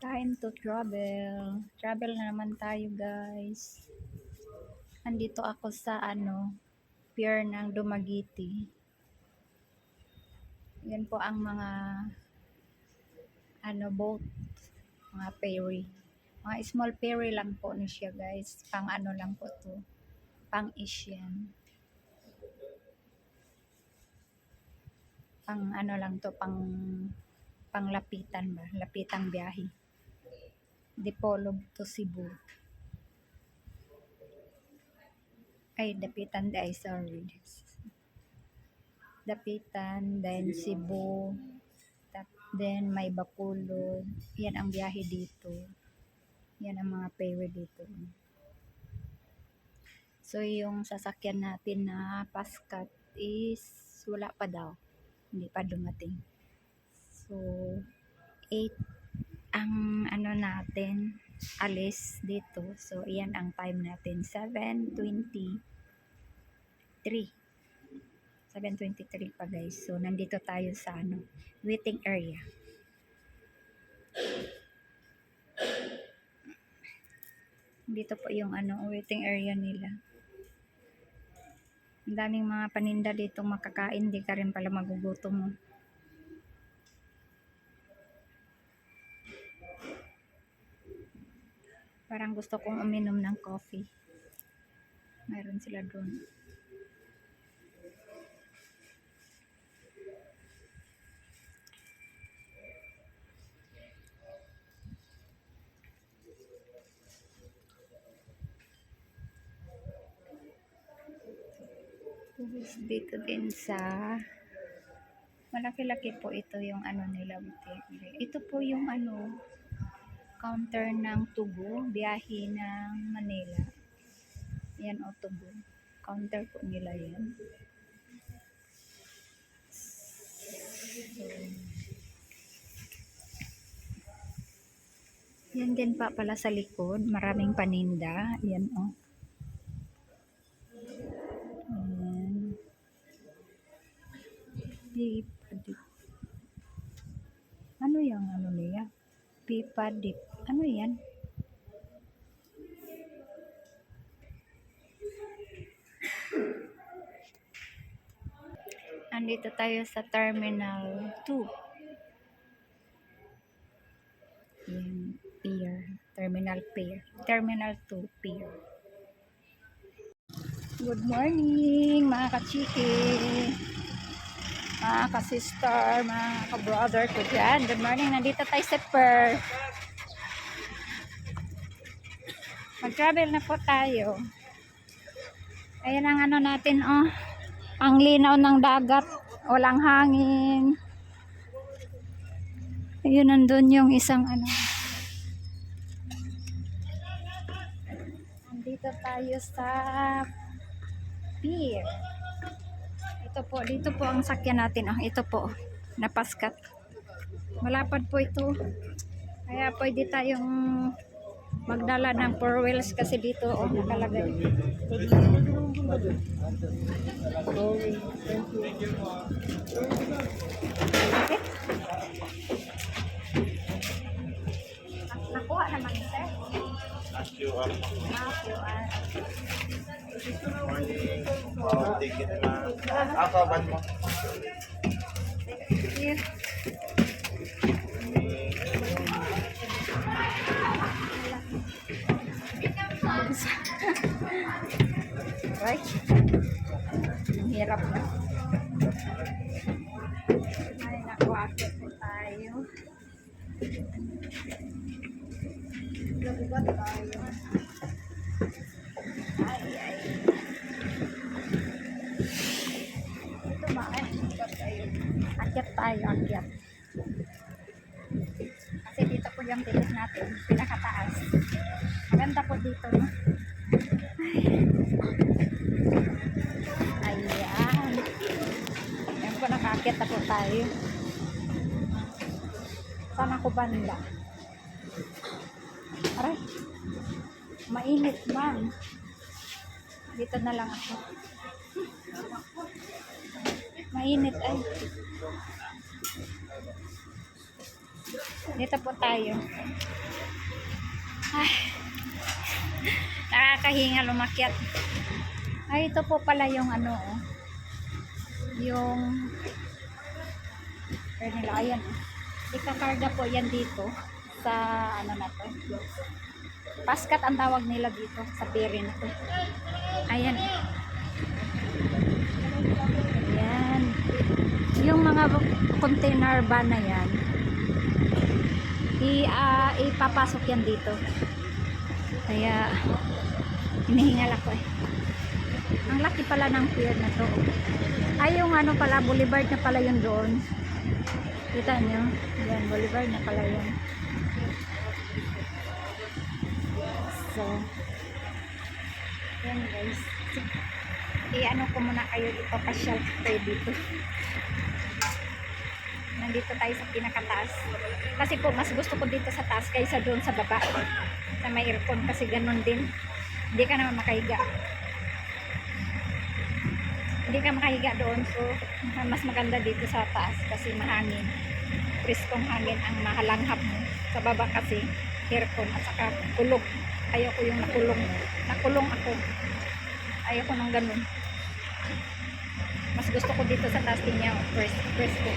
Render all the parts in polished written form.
Time to travel. Travel na naman tayo, guys. Andito ako sa pier ng Dumaguete. Yan po ang mga boat, mga ferry. Mga small ferry lang po ni siya, guys. Pang lang po to. Pang Asian. Pang lang to, pang lapitan ba? Lapitang biyahe. Dipolog to Cebu. Ay, Dapitan, sorry. Dapitan, then Cebu, then may Bacolod. Yan ang biyahe dito. Yan ang mga ferry dito. So, yung sasakyan natin na Pascat is wala pa daw. Hindi pa dumating. So, 8 ang natin alis dito. So, yan ang time natin. 7:23 pa, guys. So, nandito tayo sa waiting area. Dito po yung waiting area nila. Ang daming mga paninda dito makakain. Di ka rin pala magugutom mo. Parang gusto kong uminom ng coffee. Mayroon sila doon. Dito din sa malaki-laki po ito yung nila. Ito po yung counter ng Tugo, biyahe ng Manila. Yan o, Tugo. Counter po nila yan. So, yan din pa pala sa likod. Maraming paninda. Yan o. Ayan. Ano yung niya? Pipa dip. Ano yan? Andito tayo sa Terminal 2. Yan, pier. Terminal 2 pier. Good morning, mga kachiki, mga ka-sister, mga ka-brother ko dyan. Good morning, nandito tayo sa pier. Mag-travel na po tayo. Ayan ang natin, ang linaw ng dagat, walang hangin. Ayun, nandun yung isang Nandito tayo sa pier. Ito po, dito po ang sakyan natin. Ito po, na Pascat. Malapad po ito. Kaya pwede tayong magdala ng 4 wheels kasi dito nakalagay. Okay. Nakuha naman, sir. QR. Ticket na. Ako, ban mo. Here. Right? Ang hirap na. Ay, nakuakit po tayo. Lagubat tayo. Ay. Ito ba? Akyat tayo. Kasi dito po yung ticket natin. Pinakataas. Maganda po dito, no? Ayan. Ayan po, nakakit na po tayo. Saan ako banda? Aray. Mainit man. Dito na lang ako. Mainit ay. Dito po tayo. Ay, nakakahinga lumakyat. Ay, ito po pala yung ano, oh. Yung nila, ayan. Ikakarga po yan dito sa ano na to. Paskat ang tawag nila dito sa pier na to. Ayan. Ayan. Yung mga container van na yan, ipapasok yan dito. Kaya hinihingal ako eh. Ang laki pala ng pier na to. Ay, yung ano pala, boulevard na pala yun doon. Kita nyo? Yan, boulevard na pala yun. So, yan guys. I-ano ko muna kayo, ipapasyal kayo dito. Nandito tayo sa pinakataas. Kasi po, mas gusto ko dito sa taas kaysa doon sa baba. Sa may aircon kasi ganun din. Hindi ka naman makahiga. Hindi ka makahiga doon. So, mas maganda dito sa taas kasi mahangin. Preskong hangin ang mahalanghap mo. Sa baba kasi, aircon at saka kulog. Ayoko yung nakulong. Nakulong ako. Ayoko nang ganun. Mas gusto ko dito sa taas din niya. Presko.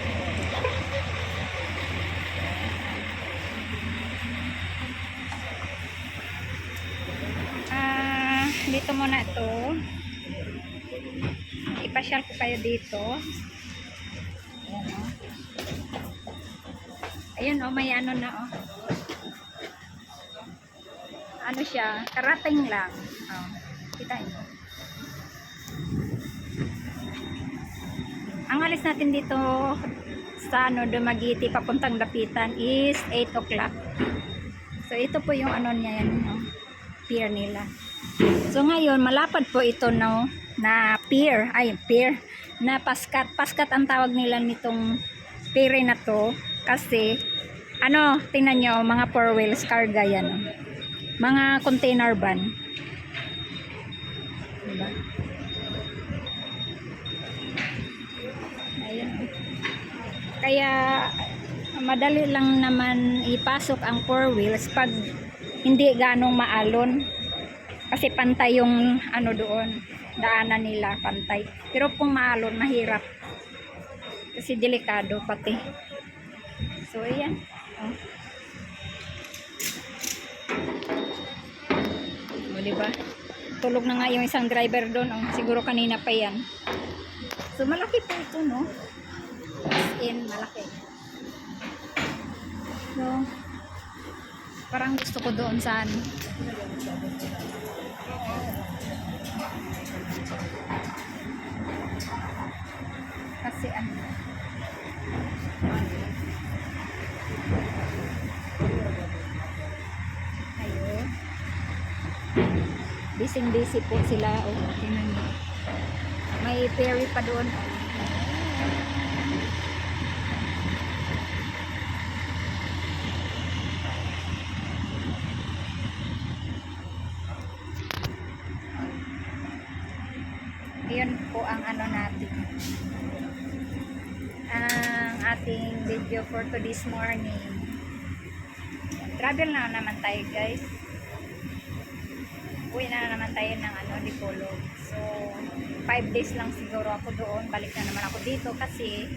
Dito muna ito. Ipasyal ko kayo dito. Ayan o. Ayun o, may ano na o. Ano siya, karating lang. O, kita nyo. Ang alis natin dito sa ano, Dumaguete papuntang Dapitan is 8 o'clock. So ito po yung ano niya yan, no? Pier nila. So ngayon malapad po ito no, na pier, na paskat. Paskat ang tawag nila nitong pier na to kasi ano, tingnan nyo, mga 4 wheels carga yan, no? Mga container van. Diba? Ayan. Kaya madali lang naman ipasok ang 4 wheels pag hindi ganong maalon. Kasi pantay yung ano doon, daanan nila pantay. Pero kung maalon, mahirap. Kasi delikado pati. So ayan. Oh. O, diba? Tulog na nga yung isang driver doon. Oh. Siguro kanina pa yan. So malaki po ito, no? As in, malaki. So, parang gusto ko doon sa ano. Kasi ano. Ayun. Busy po sila. Oh, tingnan niyo. May ferry pa doon. Ayan po ang ano natin. Ang ating video for today's morning. Travel na naman tayo guys. Uwi na naman tayo ng ano, Dipolog. So, 5 days lang siguro ako doon. Balik na naman ako dito kasi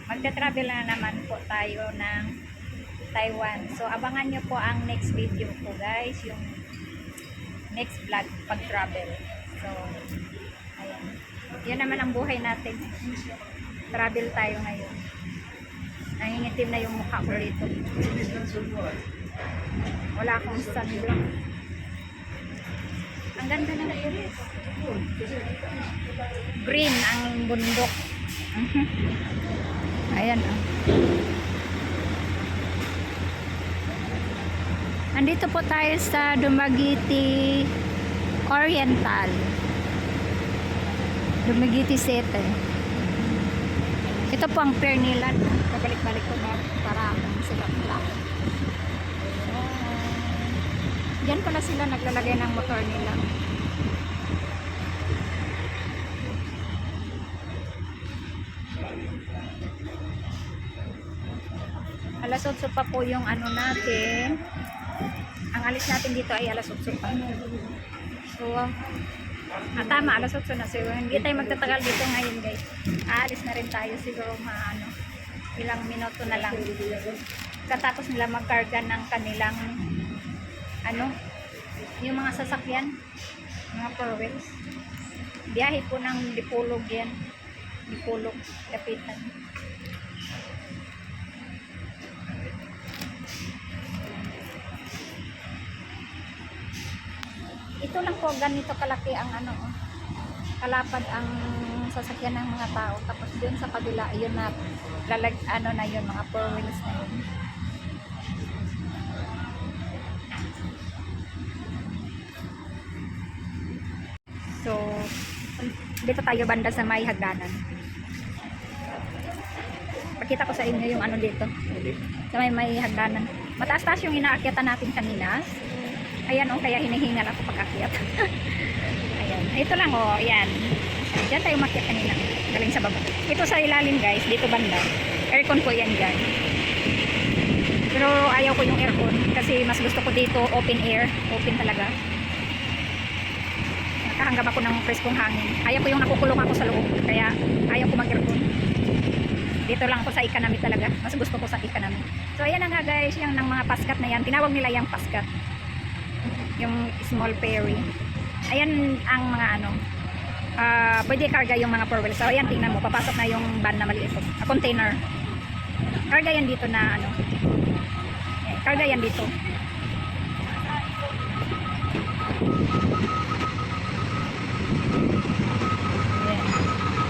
magta-travel na naman po tayo ng Taiwan. So, abangan nyo po ang next video ko guys. Yung next vlog pag-travel. So, ayan. Yan naman ang buhay natin. Travel tayo ngayon. Nangingitim na yung mukha ko dito. Wala akong sunblock. Ang ganda na ito. Green ang bundok. Ayan. Andito po tayo sa Dumaguete Oriental. Dumaguete City. Ito po ang pier nila. Pabalik-balik ko na para akong sikat lang. Diyan pala sila naglalagay ng motor nila. Alas 8 pa po yung ano natin. Ang alis natin dito ay alas 8 pa. So, tama, alas 8 na. So, hindi tayo magtatagal dito ngayon, guys. Aalis na rin tayo siguro ilang minuto na lang. Katapos nila magkarga ng kanilang yung mga sasakyan, mga four wheels. Biyahe po ng Dipolog yan. Dipolog, Dapitan. Ito lang po, ganito kalaki ang kalapad ang sasakyan ng mga tao. Tapos dun sa kabila, yun na na yun, mga four wheels na yun. So, dito tayo banda sa may hagdanan. Pakita ko sa inyo yung dito. Sa may hagdanan. Mataas-taas yung inaakyatan natin kanina. Ayan kaya hinihingal ako pag-akyat. Ayan. Ito lang ayan. Diyan tayo umakyat kanina. Galing sa baba. Ito sa ilalim guys, dito banda. Aircon po yan dyan. Pero ayaw ko yung aircon kasi mas gusto ko dito open air. Open talaga. Nakahanggap ako ng preskong hangin. Ayaw ko yung nakukulong ako sa loob. Kaya ayaw ko mag-aircon. Dito lang ako sa economy talaga. Mas gusto ko sa economy. So ayan na nga guys, yung ng mga paskat na yan. Tinawag nila yung paskat. Yung small ferry. Ayan ang mga pwede karga yung mga four wheels. So ayan, tingnan mo, papasok na yung van na maliit. Container. Karga yan dito na karga yan dito. Ayan.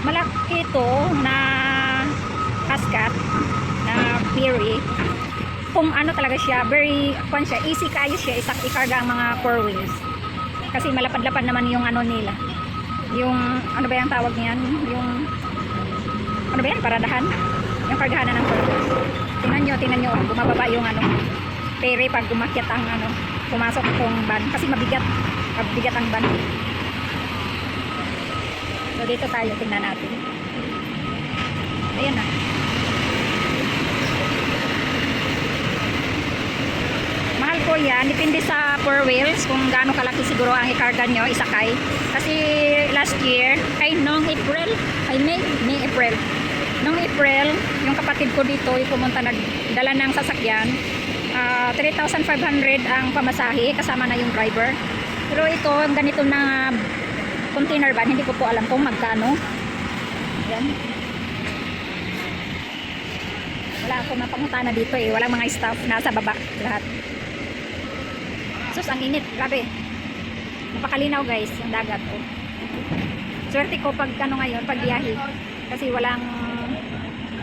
Malaki ito na paskat na ferry. Kung talaga siya, very easy kayo siya ikarga ang mga four wheels. Kasi malapad-lapad naman yung nila. Yung ba yung tawag niyan? Yung ba yan? Paradahan? Yung kargahan ng four wheels. Tingnan nyo, bumababa yung ferry pag umakyat ang pumasok itong van. Kasi mabigat ang van. So dito tayo, tingnan natin. Ayan na. Mahal po yan, depende sa four wheels kung gaano kalaki siguro ang ikarga nyo, isakay. Kasi last year, noong April, noong April, yung kapatid ko dito, pumunta nagdala ng sasakyan, 3,500 ang pamasahe, kasama na yung driver. Pero ito, ang ganito na container van, hindi ko po alam kung magkano. Yan. Wala akong mapangunta na dito walang mga staff, nasa baba lahat. Sus, ang init, grabe. Napakalinaw guys, yung dagat ko. Swerte ko pag ngayon, pag biyahe. Kasi walang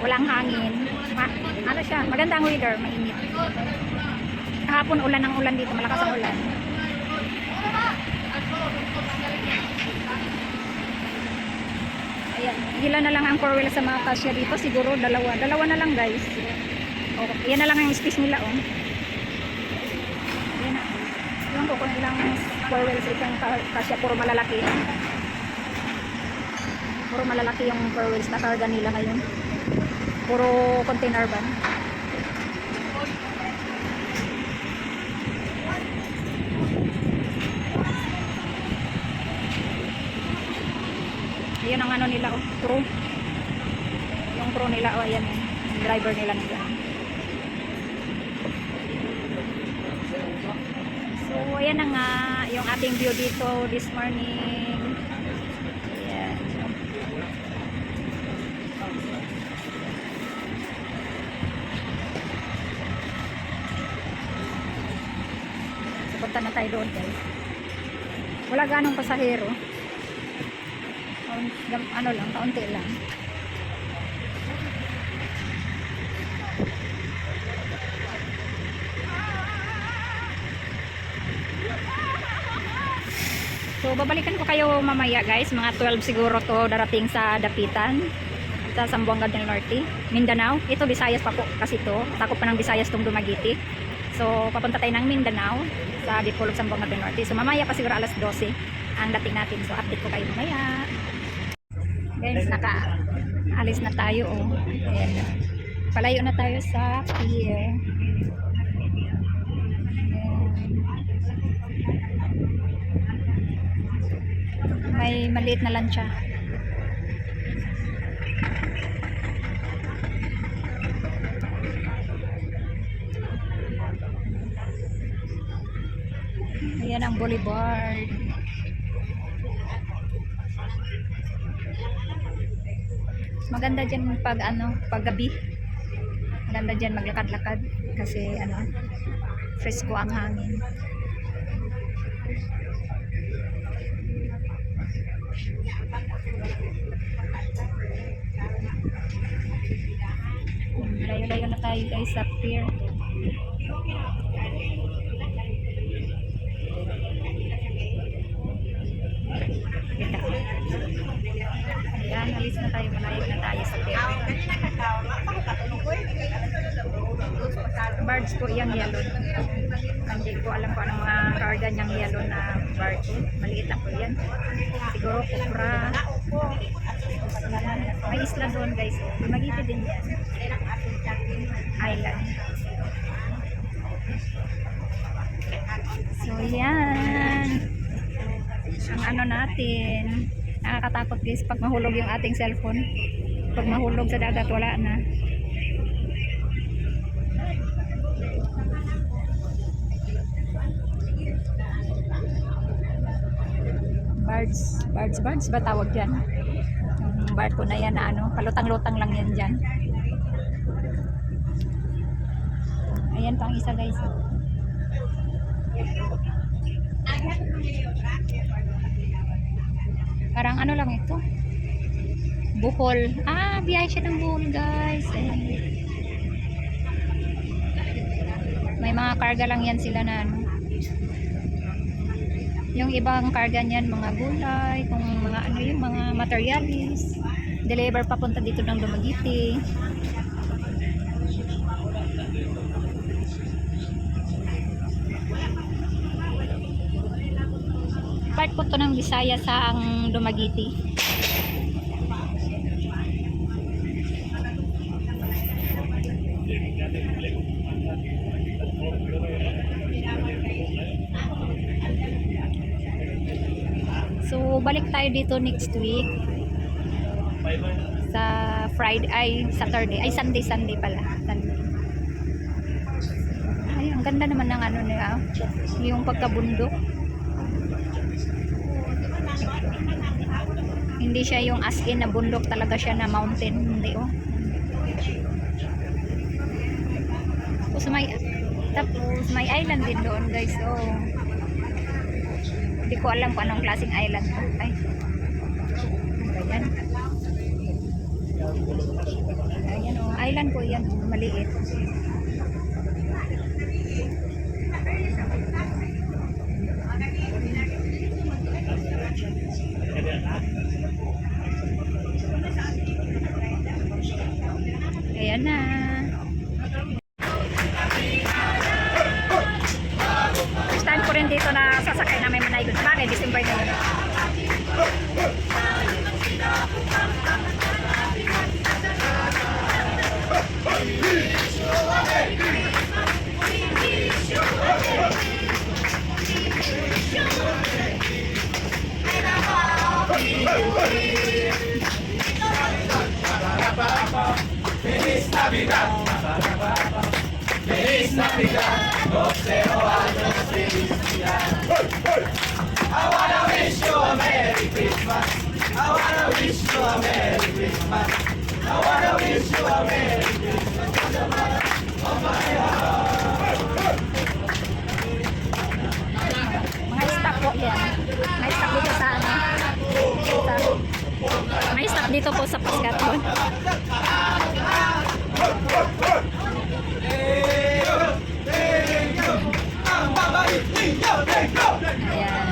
hangin. Siya, maganda ang weather, mainit. Kahapon ulan dito, malakas ang ulan. Ayan, hila na lang ang four wheels sa mga kasya dito, siguro dalawa na lang guys. Yan na lang ang space nila Ayan na. Yung ko kung ilang four wheels itong kasya, puro malalaki yung four wheels na karga nila ngayon. Puro container van. Ayan ang nila crew. Yung crew nila ayan yung driver nila nila. So ayan na nga yung ating view dito this morning. Ayan. So punta na tayo doon guys. Wala ganong pasahero. Lang, kaunti lang. So babalikan ko kayo mamaya guys, mga 12 siguro to darating sa Dapitan, sa Zamboanga del Norte, Mindanao. Ito Visayas pa po kasi to, takop pa ng Visayas tong Dumaguete. So papunta tayo ng Mindanao sa Dipolog, Zamboanga del Norte. So mamaya pa siguro alas 12 ang dating natin. So update ko kayo mamaya. Guys, naka-alis na tayo Ayan. Palayo na tayo sa pier. May maliit na lancha. Ayan ang boulevard. Maganda dyan pag pag gabi. Maganda dyan maglakad-lakad kasi fresco ang hangin. Layo-layo na tayo guys sa pier. Kita. Ayan, alis na tayo. Malayo na tayo sa pier. Barge po yung yellow. Hindi ko alam kung anong mga karga niyang yellow na barge. Maliit lang po yan. Siguro kupra. May isla doon guys. Magiti din yan. Island. So yan. Ang natin. Nakakatakot guys pag mahulog yung ating cellphone. Pag mahulog sa dagat wala na. Barge ba tawag dyan? Yung barko na yan na palutang-lutang lang yan dyan. Ayan pang isa guys. Parang lang ito. Bohol. Biyahe siya ng Bohol guys. Ayan. May mga karga lang yan sila na yung ibang karga niyan mga gulay, kung mga yung mga materialis, deliver papunta dito ng Dumaguete. Part po to ng Bisaya sa ang Dumaguete. So, balik tayo dito next week. Sa Sunday pala. Sunday. Ay, ang ganda naman ng nila. Yung pagkabundok. Hindi siya yung as in na bundok, talaga siya na mountain. Hindi Tapos may island din doon guys. So, hindi ko alam kung anong klaseng island to. Ay. Ayan. Ayan island po yan. Maliit. Ayan na. First time ko rin dito na sasakay na may Manaygon. Bagay, December na yun. Feliz Navidad, Feliz Navidad, próspero año, felicidad. I wanna wish you a Merry Christmas. I wanna wish you a Merry Christmas. I wanna wish you a Merry Christmas from the bottom of my heart. Mga stock po yan. May stock dito sa may stock dito po sa Pascaton. Ayan.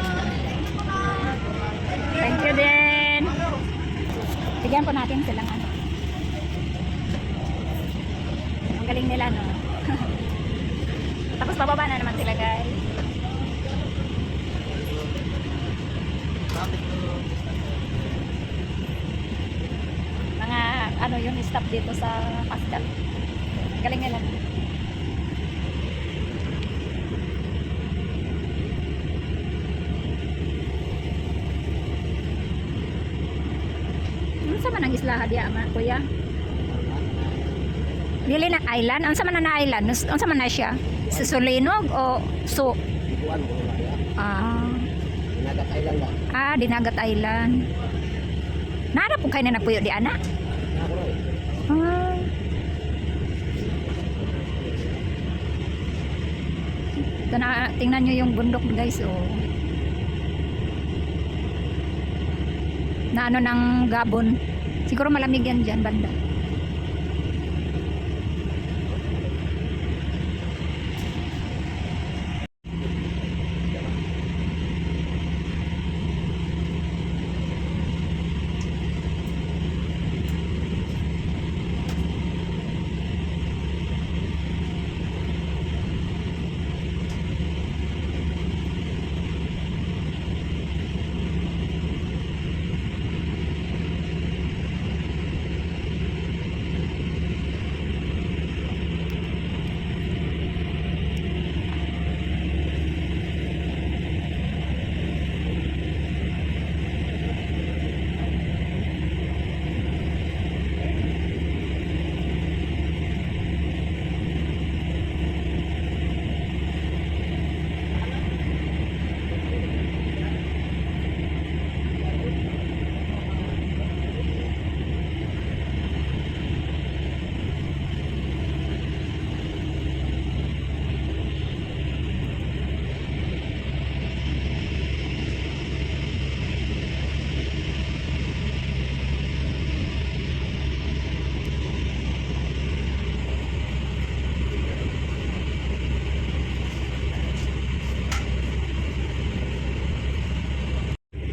Thank you din. Bigyan po natin silang ang galing nila Tapos bababa na naman sila guys. Mga yung stop dito sa Pascal. Galing nila. Ano sa man ang isla diya man kuya? Dili na island? Ano sa man na island? Ano sa man na siya? Sa Sulinog o so? Buwan ko na ya. Ah, Nagat Island ba? Dinagat Island. Nara po kayo na nagpuyo di ana? Ako ro. Ah. Ito na, tingnan nyo yung bundok guys, oh. Na ano ng Gabon. Siguro malamig yan dyan, banda.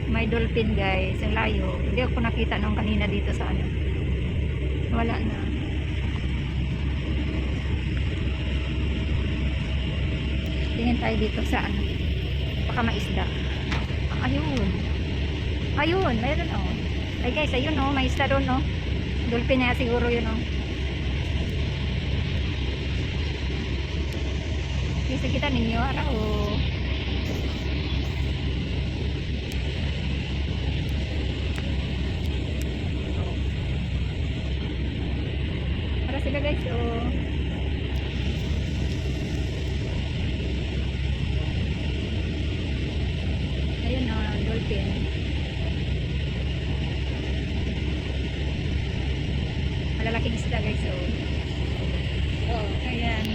May dolphin guys, ang layo. Hindi ako nakita nung kanina dito sa ano. Wala na. Tingin tayo dito sa ano. Baka maisda. Ayun. Ayun, mayroon oh. Ay guys, ayun oh, may isda doon oh. Dolphin na siguro yun oh. Kasi kita ninyo, ara oh. Sila guys, oh. Ayun oh, dolphin. Malalaking isda guys, oh. Ayan.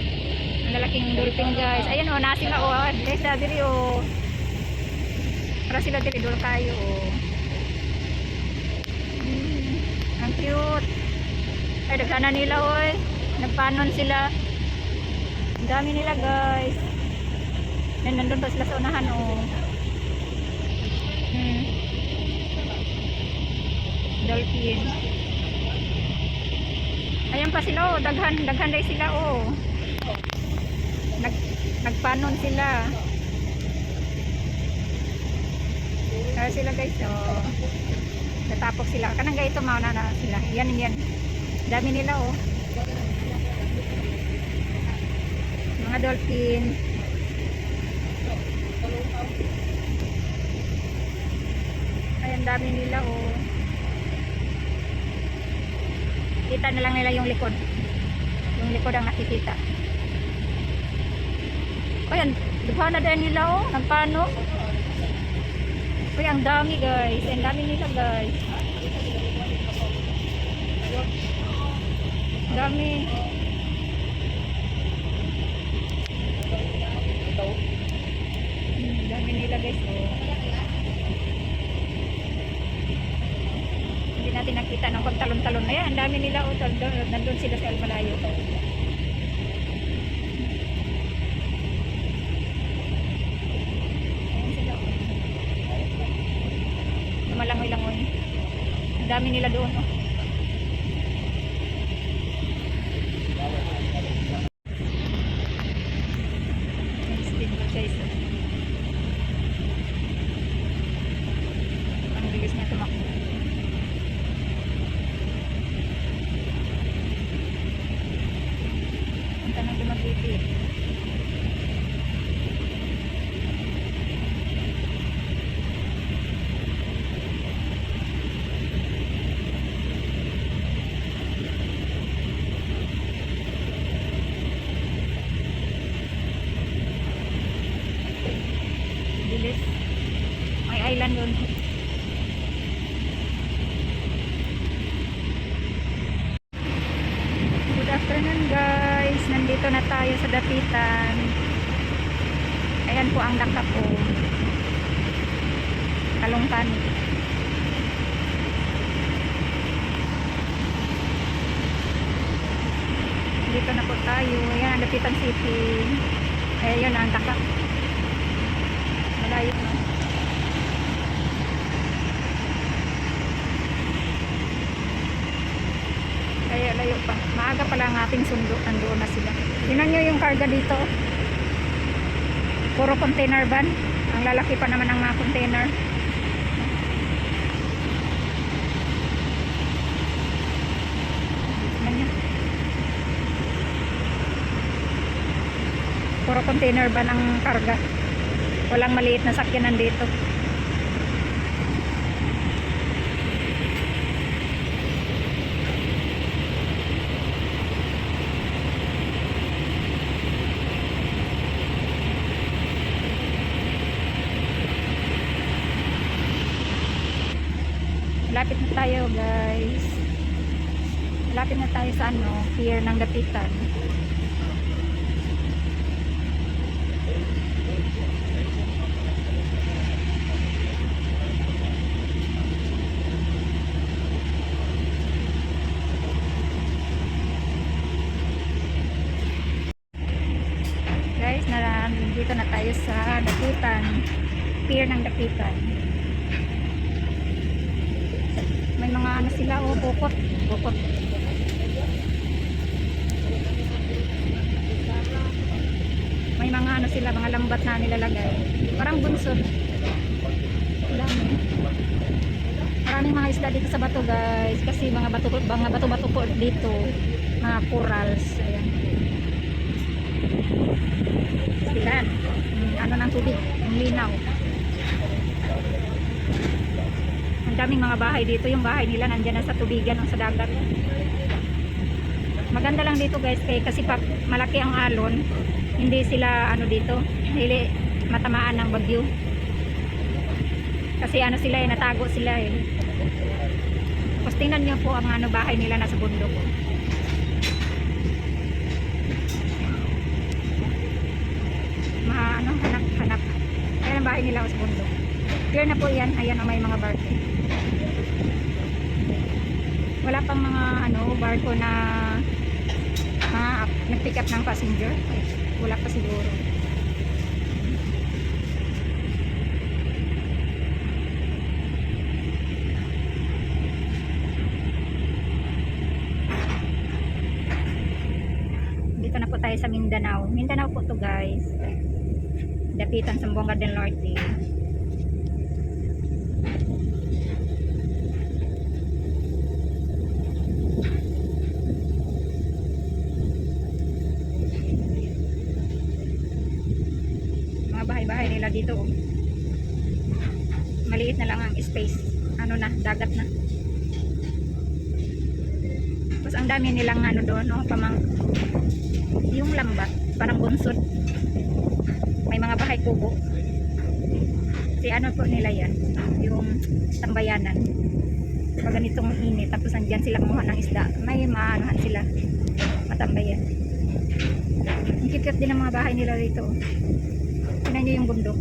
Malalaking dolphin guys. Ayun oh, na sila oh. Guys, diri oh. Para sila diri dol kayo oh. Ang cute. Ay, dagana nila oy. Nagpanon sila. Ang dami nila guys. Yan, nandun pa sila sa unahan oh. Dolphin. Ayan pa sila oh. Daghan day sila oh. Nagpanon sila. Kaya sila guys oh. Natapok sila. Kanang gaito mauna na sila. Yan. Dami nila oh. Mga dolphin. Ayan, dami nila oh. Kita na lang nila yung likod. Yung likod ang nakikita. Ayan, duha na din nila oh. Nagpano. Uy, ang dami guys. Ang dami nila guys. Dami. Dami nila guys oh. Hindi natin nakita ng pagtalon-talon. Ayan, ang dami nila oh. Nandun sila sa Almalayo. Ayan sila oh. Lumalangoy-langoy. Ang dami nila doon oh. Ang bilis niya tumakbo. Punta ng Dumaguete. Bilis. May island yun. Good afternoon guys. Nandito na tayo sa Dapitan. Ayan po ang daka po. Kalungkan. Dito na po tayo. Ayan ang Dapitan City. Ayan ang daka. Malayo na. Kaya layo pa. Maaga pala ang ating sundo. Nandoon na sila. Tingnan nyo yung karga dito. Puro container van. Ang lalaki pa naman ang mga container. Tingnan nyo. Puro container van ang karga. Walang maliit na sakyanan dito. Malapit na tayo guys. Malapit na tayo sa pier ng Dapitan. Guys, dito na tayo sa Dapitan. Pier ng Dapitan. May mga sila bukot. Bukot. May mga sila, mga lambat na nilalagay. Parang bunsod. Dami. Maraming mga isda dito sa bato guys. Kasi mga bato-bato po dito. Mga corals. Ayan. Sila. Ng tubig. Ang linaw. Ang daming mga bahay dito. Yung bahay nila nandyan na sa tubigan o sa dagat. Maganda lang dito guys kasi malaki ang alon. Hindi sila dito. Hindi matamaan ng bagyo. Kasi sila natago sila eh. Tapos tingnan nyo po ang bahay nila nasa bundok. Hanap. Ayan ang bahay nila sa bundok. Pier na po yan. Ayan may mga barko. Wala pang mga barko na nag-pick up ng passenger. Wala pa siguro. Dito na po tayo sa Mindanao. Mindanao po to guys. Dapitan, Zamboanga del Norte. Bahay nila dito maliit na lang ang space dagat na tapos ang dami nilang doon yung lambat parang bunsod may mga bahay kubo si po nila yan yung tambayanan pag ganitong init tapos andyan sila kumuha ng isda may maanuhan sila matambayan ang cute din ang mga bahay nila dito. Tingnan nyo yung bundok.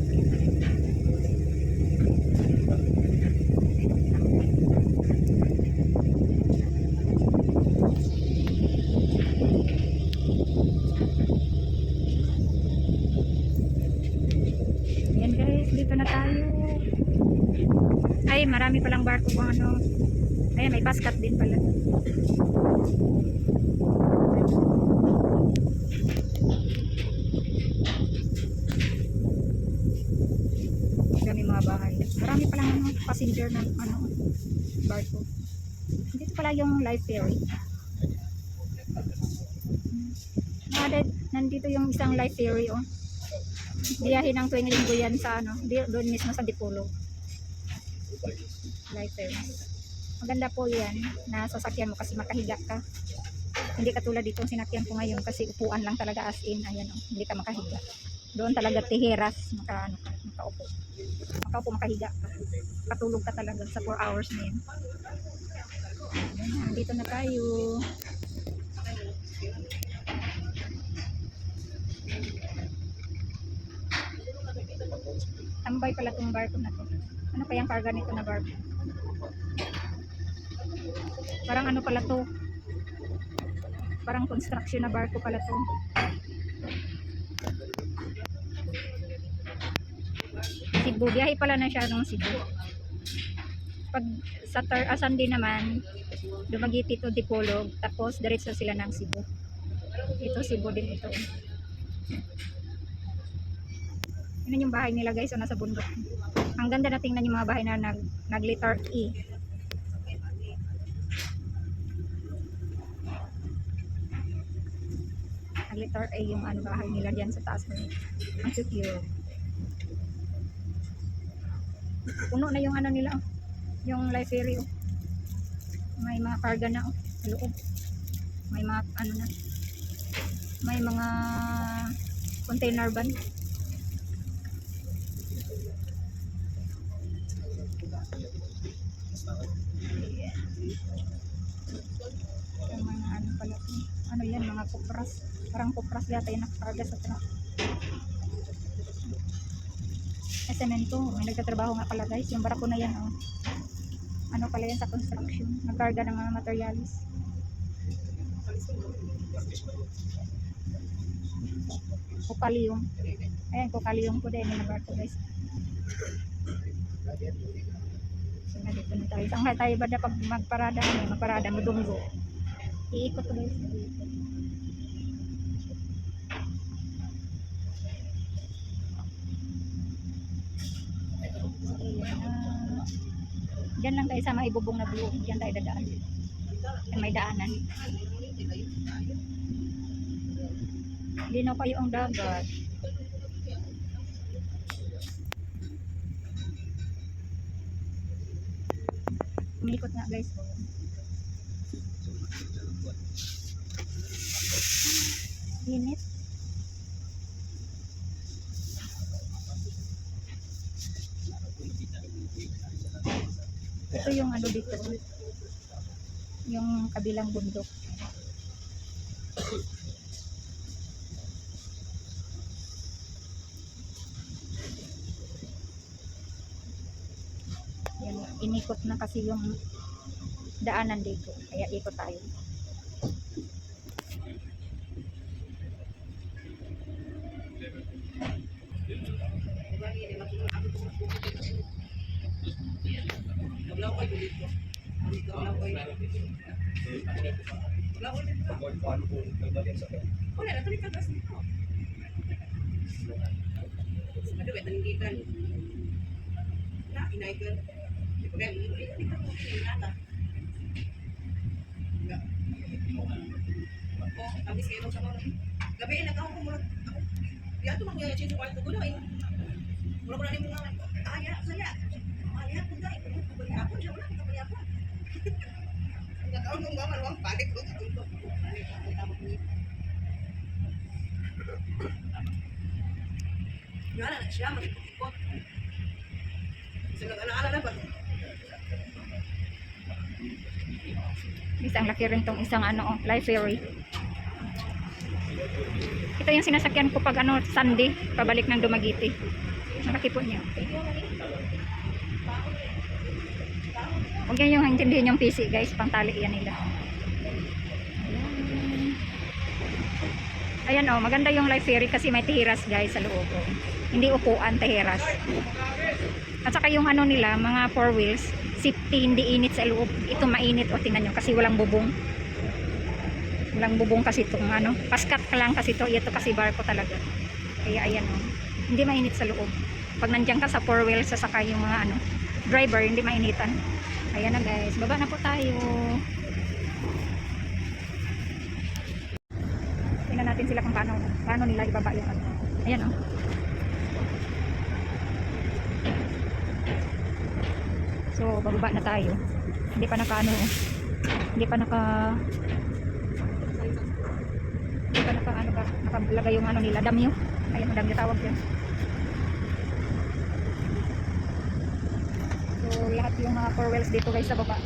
Yan guys, dito na tayo. Ay, marami palang barko kung Ayan, may basket din pala. Bahay. Marami palang passenger na barko. Dito pala yung life ferry. Nandito yung isang life ferry, oh. Biyahe ng tuwing linggo yan sa ano, doon mismo sa Dipolog. Life ferry. Maganda po yan na sasakyan mo kasi makahiga ka. Hindi katulad dito sinakyan ko ngayon kasi upuan lang talaga as in. Ayan, oh, hindi ka makahiga. Doon talaga tiheras, makaupo. Makaupo, makahiga ka. Patulog ka talaga sa 4 hours na yun. Ayan, dito na tayo. Tambay pala tong barko na to. Ano kayang karga nito na barko? Parang ano pala to? Parang construction na barko pala to. Cebu, biyahe pala na siya ng Cebu. Pag sa Sunday naman, Dumaguete to Dipolog, tapos diretso sila ng Cebu. Ito Cebu din ito. Yan yung bahay nila guys, o nasa bundok. Ang ganda na tingnan yung mga bahay na nag-letter E. Nag-letter A yung ano bahay nila diyan sa taas na. Ang secure. Puno na yung ano nila, oh. Yung life ferry, oh. May mga karga na, oh, sa loob. May mga ano na. May mga container van. Yung mga ano pala, ano yan, mga kupras. Parang kupras yata yung nakakarga sa truck. Semento, may nagtatrabaho nga pala guys, yung barako na yan, oh. Ano pala yan sa construction, nagkarga ng mga materials. Kukalyum, ayan kukalyum po din yung barko guys. So nandito na tayo, saan tayo ba na pag magparada, madunggo, iikot ko guys. Diyan lang tayo sa may bubong na blue. Diyan tayo dadaan. May daanan. Linaw kayo ang dagat. Umikot nga guys. Init. Ito yung ano dito, yung kabilang bundok. Yan, inikot na kasi yung daanan dito, kaya ikot tayo. Gabi nagaw ko mula. Ya tu mangyaya cinta kulit ko na. Mula ni mga aya saya. Aya pun dai. Beli apa dia ulah kita beli apa. Enggak tahu nung gawan uang balik ko untuk. Gana siya mag-ikot. Sino ana na ba? Isang laki rin tong isang ano, oh, life ferry. Ito yung sinasakyan ko pag ano, Sunday, pabalik ng Dumaguete. Malaki po niya. Huwag yan yung intindihin yung PC guys, pangtali yan nila. Ayan oh, maganda yung life ferry kasi may tihiras guys sa loob. Oh. Hindi upuan, tihiras. At saka yung ano nila, mga 4 wheels, safety, hindi init sa loob. Ito mainit, o tingnan nyo, kasi walang bubong. Walang bubong kasi itong ano, paskat ka lang kasi ito, ito kasi barko talaga. Kaya ayan o, hindi mainit sa loob. Pag nandiyan ka sa 4 wheels, sasaka yung mga ano, driver, hindi mainitan. Ayan na guys, baba na po tayo. Tingnan natin sila kung paano paano nila ibaba yung ano. Ayan oh. So bababa na tayo. Hindi pa naka ano, hindi pa naka ano ba, nakalagay yung ano nila, damyo. Ayun, ang damyo tawag yun. So lahat yung mga four wheels dito guys sa baba,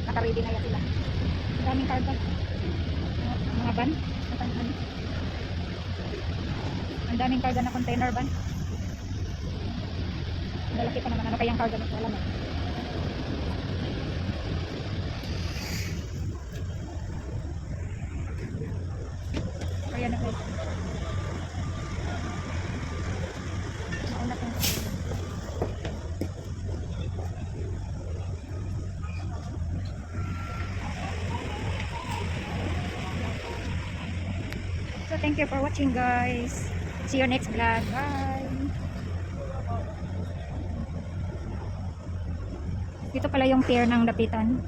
naka-ready na yan sila. Ang daming cargo, mga van, ang daming cargo na container van. Malaki pa naman, ano kayang cargo na wala na. Kaya na guys. Mauna kong so thank you for watching guys. See you next vlog. Bye. Dito pala yung pier ng Dapitan.